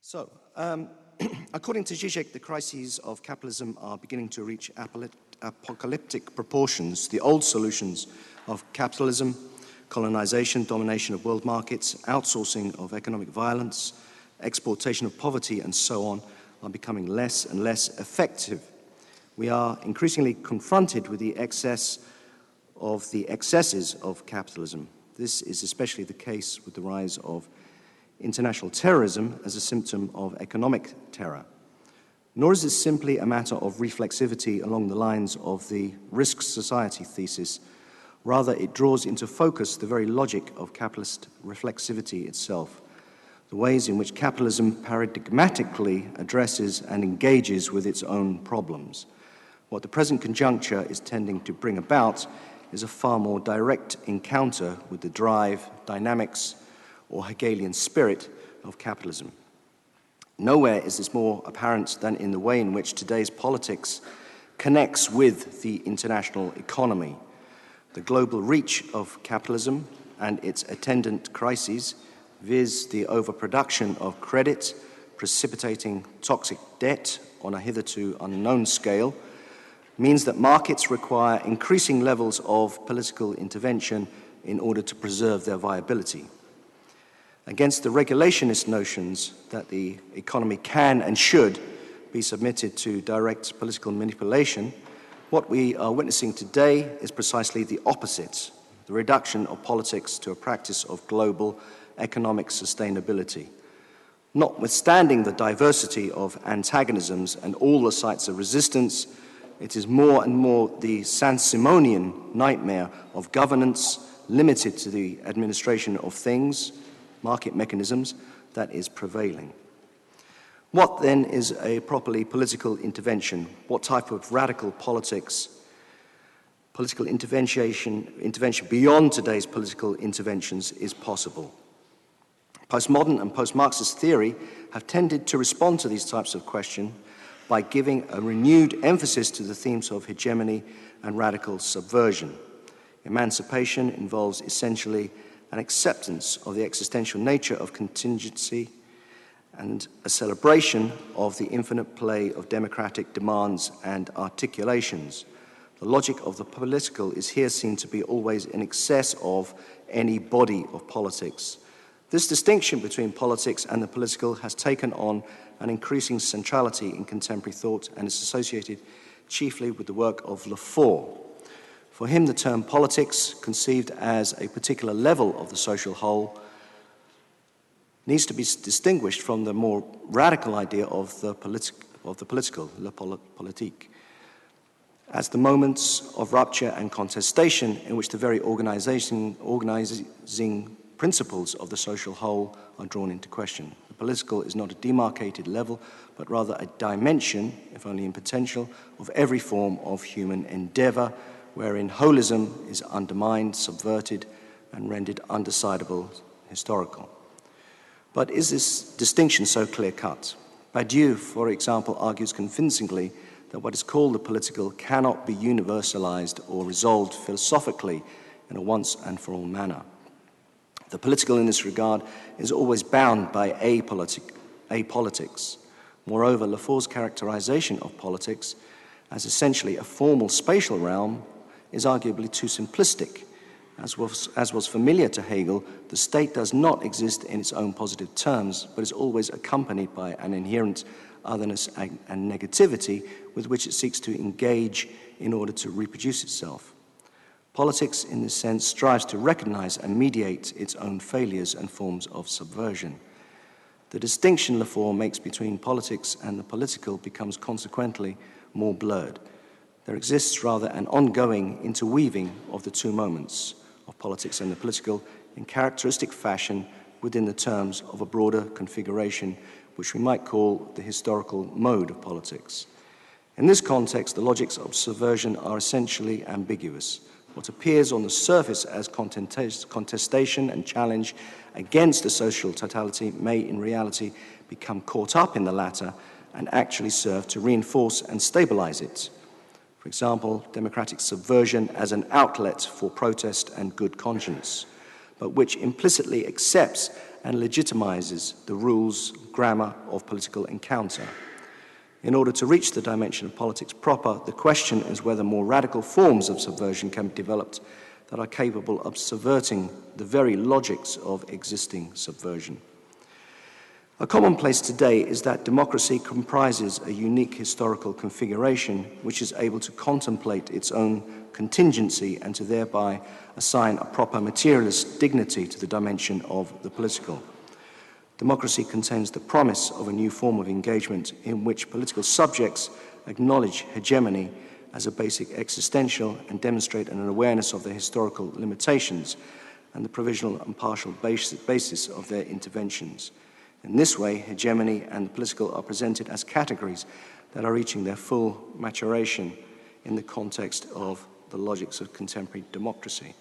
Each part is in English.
So, according to Žižek, the crises of capitalism are beginning to reach apocalyptic proportions. The old solutions of capitalism, colonization, domination of world markets, outsourcing of economic violence, exportation of poverty, and so on, are becoming less and less effective. We are increasingly confronted with the excesses of capitalism. This is especially the case with the rise of international terrorism as a symptom of economic terror. Nor is this simply a matter of reflexivity along the lines of the risk society thesis. Rather, it draws into focus the very logic of capitalist reflexivity itself, the ways in which capitalism paradigmatically addresses and engages with its own problems. What the present conjuncture is tending to bring about is a far more direct encounter with the drive, dynamics, or Hegelian spirit of capitalism. Nowhere is this more apparent than in the way in which today's politics connects with the international economy. The global reach of capitalism and its attendant crises, viz. The overproduction of credit, precipitating toxic debt on a hitherto unknown scale, means that markets require increasing levels of political intervention in order to preserve their viability. Against the regulationist notions that the economy can and should be submitted to direct political manipulation, what we are witnessing today is precisely the opposite, the reduction of politics to a practice of global economic sustainability. Notwithstanding the diversity of antagonisms and all the sites of resistance, it is more and more the Saint-Simonian nightmare of governance limited to the administration of things, market mechanisms, that is prevailing. What then is a properly political intervention? What type of radical politics, political intervention beyond today's political interventions is possible? Postmodern and post-Marxist theory have tended to respond to these types of questions by giving a renewed emphasis to the themes of hegemony and radical subversion. Emancipation involves essentially an acceptance of the existential nature of contingency and a celebration of the infinite play of democratic demands and articulations. The logic of the political is here seen to be always in excess of any body of politics. This distinction between politics and the political has taken on an increasing centrality in contemporary thought and is associated chiefly with the work of Lafort. For him, the term politics, conceived as a particular level of the social whole, needs to be distinguished from the more radical idea of the political, la politique, as the moments of rupture and contestation in which the very organizing principles of the social whole are drawn into question. The political is not a demarcated level, but rather a dimension, if only in potential, of every form of human endeavor, wherein holism is undermined, subverted, and rendered undecidable, historical. But is this distinction so clear-cut? Badiou, for example, argues convincingly that what is called the political cannot be universalized or resolved philosophically in a once-and-for-all manner. The political in this regard is always bound by apolitics. Moreover, Lafort's characterization of politics as essentially a formal spatial realm is arguably too simplistic. As was familiar to Hegel, the state does not exist in its own positive terms, but is always accompanied by an inherent otherness and negativity with which it seeks to engage in order to reproduce itself. Politics, in this sense, strives to recognize and mediate its own failures and forms of subversion. The distinction Lafort makes between politics and the political becomes consequently more blurred. There exists rather an ongoing interweaving of the two moments of politics and the political in characteristic fashion within the terms of a broader configuration which we might call the historical mode of politics. In this context, the logics of subversion are essentially ambiguous. What appears on the surface as contestation and challenge against a social totality may in reality become caught up in the latter and actually serve to reinforce and stabilize it. For example, democratic subversion as an outlet for protest and good conscience, but which implicitly accepts and legitimizes the rules, grammar of political encounter. In order to reach the dimension of politics proper, the question is whether more radical forms of subversion can be developed that are capable of subverting the very logics of existing subversion. A commonplace today is that democracy comprises a unique historical configuration which is able to contemplate its own contingency and to thereby assign a proper materialist dignity to the dimension of the political. Democracy contains the promise of a new form of engagement in which political subjects acknowledge hegemony as a basic existential and demonstrate an awareness of their historical limitations and the provisional and partial basis of their interventions. In this way, hegemony and the political are presented as categories that are reaching their full maturation in the context of the logics of contemporary democracy.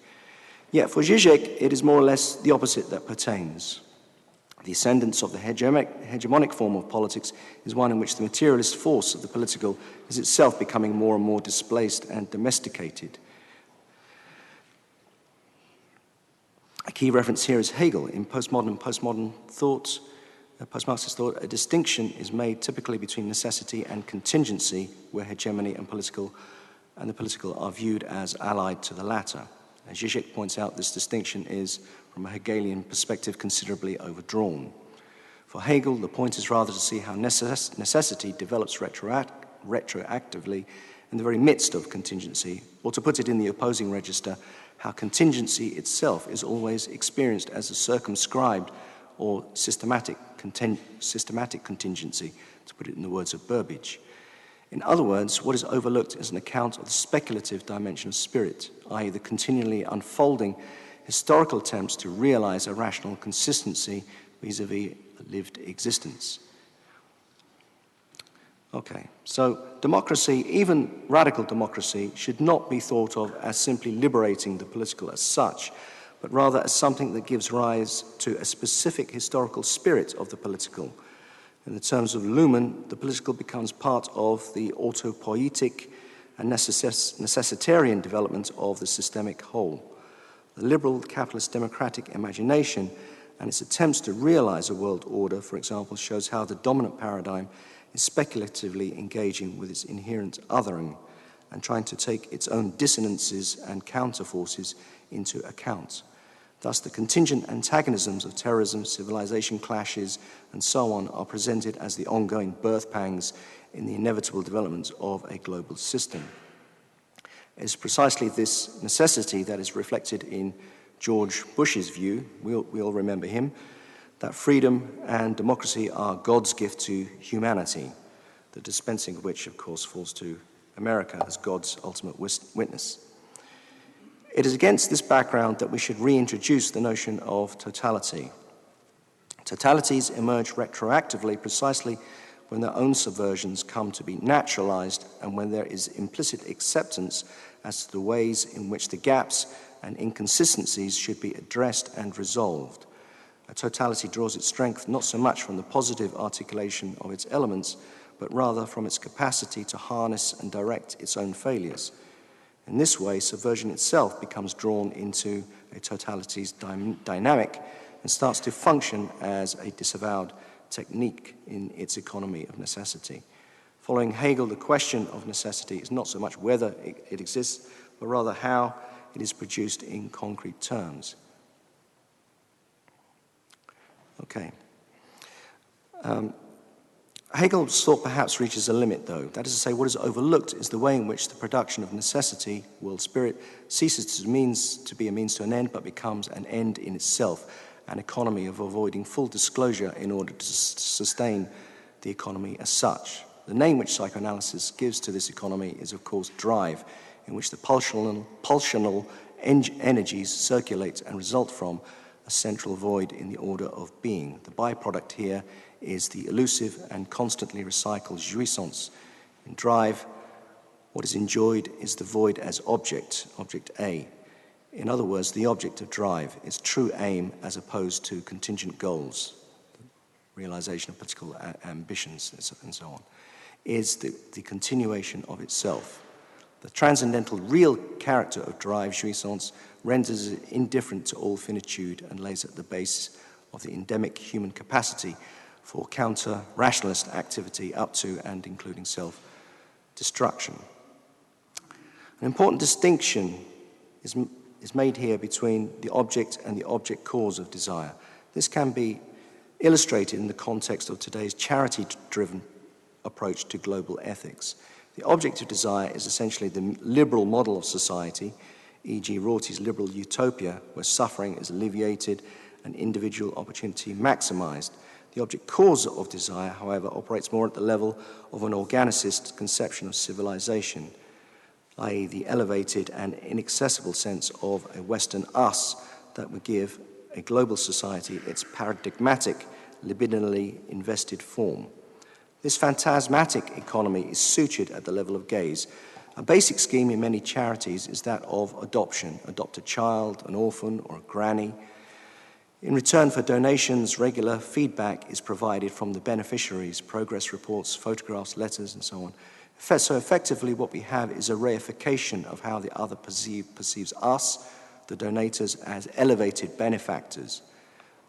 Yet for Žižek, it is more or less the opposite that pertains. The ascendance of the hegemonic form of politics is one in which the materialist force of the political is itself becoming more and more displaced and domesticated. A key reference here is Hegel. In postmodern thought, post-Marxist thought, a distinction is made typically between necessity and contingency, where hegemony and the political are viewed as allied to the latter. As Žižek points out, this distinction is, from a Hegelian perspective, considerably overdrawn. For Hegel, the point is rather to see how necessity develops retroactively in the very midst of contingency, or to put it in the opposing register, how contingency itself is always experienced as a circumscribed or systematic contingency, to put it in the words of Burbage. In other words, what is overlooked is an account of the speculative dimension of spirit, i.e. the continually unfolding historical attempts to realize a rational consistency vis-à-vis lived existence. Okay, so democracy, even radical democracy, should not be thought of as simply liberating the political as such, but rather as something that gives rise to a specific historical spirit of the political. In the terms of Luhmann, the political becomes part of the autopoietic and necessitarian development of the systemic whole. The liberal capitalist democratic imagination and its attempts to realize a world order, for example, shows how the dominant paradigm is speculatively engaging with its inherent othering and trying to take its own dissonances and counterforces into account. Thus, the contingent antagonisms of terrorism, civilization clashes, and so on are presented as the ongoing birth pangs in the inevitable development of a global system. It is precisely this necessity that is reflected in George Bush's view, we all remember him, that freedom and democracy are God's gift to humanity, the dispensing of which, of course, falls to America as God's ultimate witness. It is against this background that we should reintroduce the notion of totality. Totalities emerge retroactively precisely when their own subversions come to be naturalized and when there is implicit acceptance as to the ways in which the gaps and inconsistencies should be addressed and resolved. A totality draws its strength not so much from the positive articulation of its elements, but rather from its capacity to harness and direct its own failures. In this way, subversion itself becomes drawn into a totality's dynamic and starts to function as a disavowed technique in its economy of necessity. Following Hegel, the question of necessity is not so much whether it exists, but rather how it is produced in concrete terms. Okay. Hegel's thought perhaps reaches a limit, though. That is to say, what is overlooked is the way in which the production of necessity, world spirit, ceases to be a means to an end, but becomes an end in itself, an economy of avoiding full disclosure in order to sustain the economy as such. The name which psychoanalysis gives to this economy is, of course, drive, in which the pulsional energies circulate and result from a central void in the order of being. The byproduct here is the elusive and constantly recycled jouissance. In drive, what is enjoyed is the void as object A. In other words, the object of drive, its true aim as opposed to contingent goals, realization of political ambitions and so on, is the continuation of itself. The transcendental real character of drive, jouissance, renders it indifferent to all finitude and lays at the base of the endemic human capacity for counter-rationalist activity up to and including self-destruction. An important distinction is made here between the object and the object cause of desire. This can be illustrated in the context of today's charity-driven approach to global ethics. The object of desire is essentially the liberal model of society, e.g. Rorty's liberal utopia, where suffering is alleviated and individual opportunity maximized. The object cause of desire, however, operates more at the level of an organicist conception of civilization, i.e. the elevated and inaccessible sense of a Western us that would give a global society its paradigmatic, libidinally invested form. This phantasmatic economy is sutured at the level of gaze. A basic scheme in many charities is that of adoption. Adopt a child, an orphan, or a granny. In return for donations, regular feedback is provided from the beneficiaries, progress reports, photographs, letters, and so on. So effectively what we have is a reification of how the other perceives us, the donators, as elevated benefactors.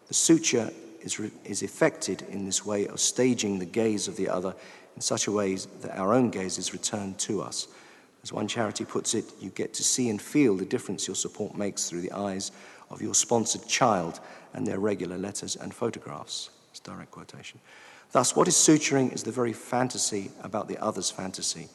The suture is effected in this way of staging the gaze of the other in such a way that our own gaze is returned to us. As one charity puts it, you get to see and feel the difference your support makes through the eyes of your sponsored child and their regular letters and photographs. It's a direct quotation. Thus, what is suturing is the very fantasy about the other's fantasy.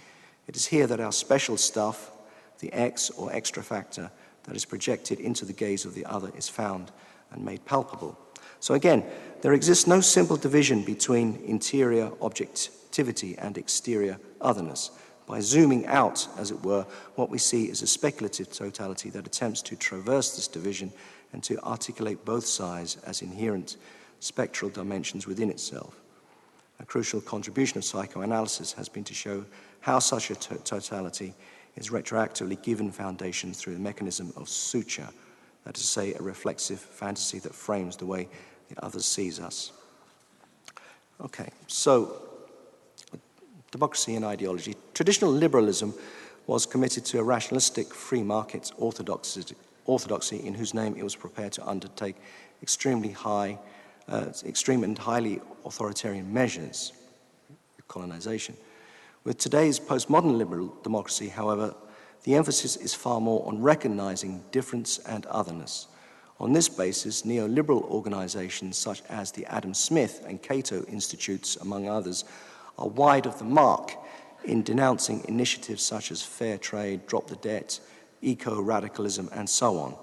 It is here that our special stuff, the X or extra factor, that is projected into the gaze of the other is found and made palpable. So again, there exists no simple division between interior objectivity and exterior otherness. By zooming out, as it were, what we see is a speculative totality that attempts to traverse this division and to articulate both sides as inherent spectral dimensions within itself. A crucial contribution of psychoanalysis has been to show how such a totality is retroactively given foundation through the mechanism of suture, that is to say, a reflexive fantasy that frames the way the other sees us. Okay, so democracy and ideology. Traditional liberalism was committed to a rationalistic free market orthodoxy in whose name it was prepared to undertake extreme and highly authoritarian measures, colonization. With today's postmodern liberal democracy, however, the emphasis is far more on recognizing difference and otherness. On this basis, neoliberal organizations such as the Adam Smith and Cato Institutes, among others, are wide of the mark in denouncing initiatives such as fair trade, drop the debt, eco-radicalism, and so on,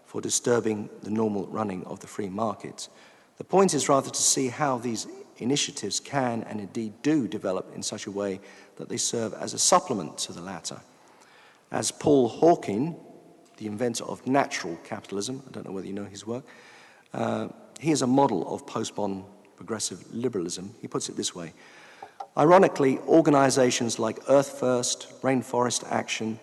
for disturbing the normal running of the free market. The point is rather to see how these initiatives can and indeed do develop in such a way that they serve as a supplement to the latter. As Paul Hawken, the inventor of natural capitalism, I don't know whether you know his work, he is a model of post-modern progressive liberalism. He puts it this way: ironically, organizations like Earth First, Rainforest Action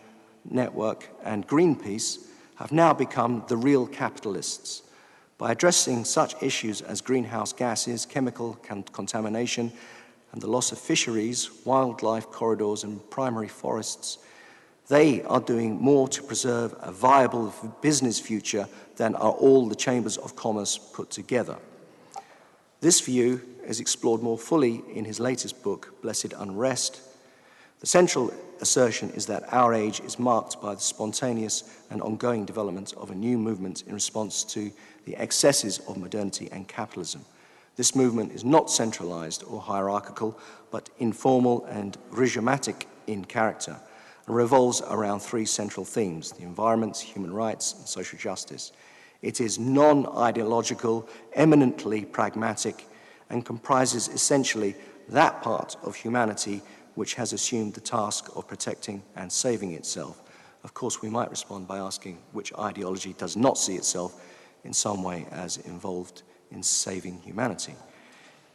Network, and Greenpeace have now become the real capitalists. By addressing such issues as greenhouse gases, chemical contamination, and the loss of fisheries, wildlife corridors, and primary forests, they are doing more to preserve a viable business future than are all the chambers of commerce put together. This view is explored more fully in his latest book, Blessed Unrest. The central assertion is that our age is marked by the spontaneous and ongoing development of a new movement in response to the excesses of modernity and capitalism. This movement is not centralized or hierarchical, but informal and rhizomatic in character, and revolves around three central themes: the environment, human rights, and social justice. It is non-ideological, eminently pragmatic, and comprises essentially that part of humanity which has assumed the task of protecting and saving itself. Of course, we might respond by asking which ideology does not see itself in some way as involved in saving humanity.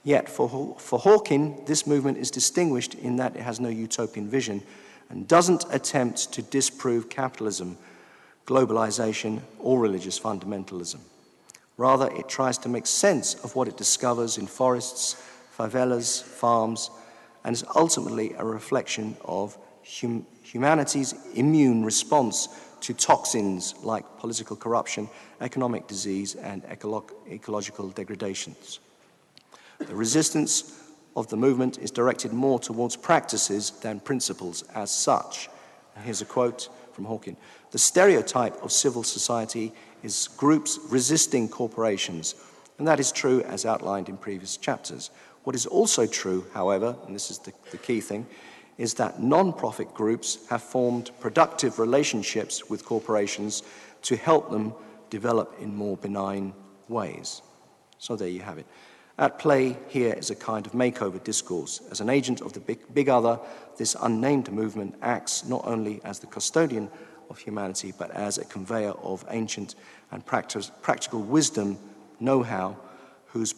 Yet, for Hawken, this movement is distinguished in that it has no utopian vision and doesn't attempt to disprove capitalism, globalization, or religious fundamentalism. Rather, it tries to make sense of what it discovers in forests, favelas, farms, and is ultimately a reflection of humanity's immune response to toxins like political corruption, economic disease, and ecological degradations. The resistance of the movement is directed more towards practices than principles as such. And here's a quote from Hawking. The stereotype of civil society is groups resisting corporations, and that is true as outlined in previous chapters. What is also true, however, and this is the key thing, is that non-profit groups have formed productive relationships with corporations to help them develop in more benign ways. So there you have it. At play here is a kind of makeover discourse. As an agent of the big other, this unnamed movement acts not only as the custodian of humanity, but as a conveyor of ancient and practical wisdom, know-how, whose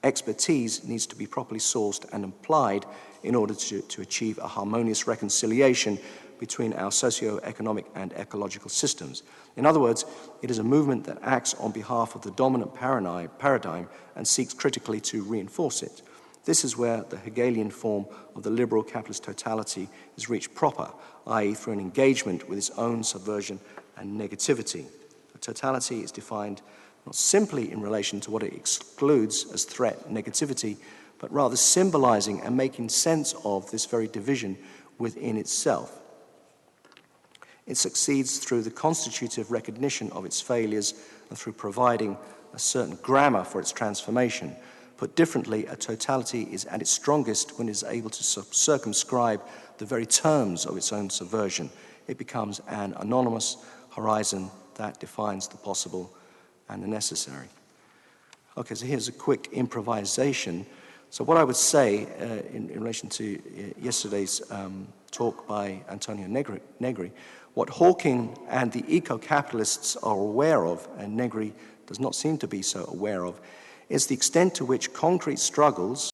expertise needs to be properly sourced and applied in order to achieve a harmonious reconciliation between our socio-economic and ecological systems. In other words, it is a movement that acts on behalf of the dominant paradigm and seeks critically to reinforce it. This is where the Hegelian form of the liberal capitalist totality is reached proper, i.e. through an engagement with its own subversion and negativity. The totality is defined not simply in relation to what it excludes as threat, negativity, but rather symbolizing and making sense of this very division within itself. It succeeds through the constitutive recognition of its failures and through providing a certain grammar for its transformation. Put differently, a totality is at its strongest when it is able to circumscribe the very terms of its own subversion. It becomes an anonymous horizon that defines the possible and the necessary. Okay, so here's a quick improvisation. So what I would say in relation to yesterday's talk by Antonio Negri, what Hawking and the eco-capitalists are aware of, and Negri does not seem to be so aware of, is the extent to which concrete struggles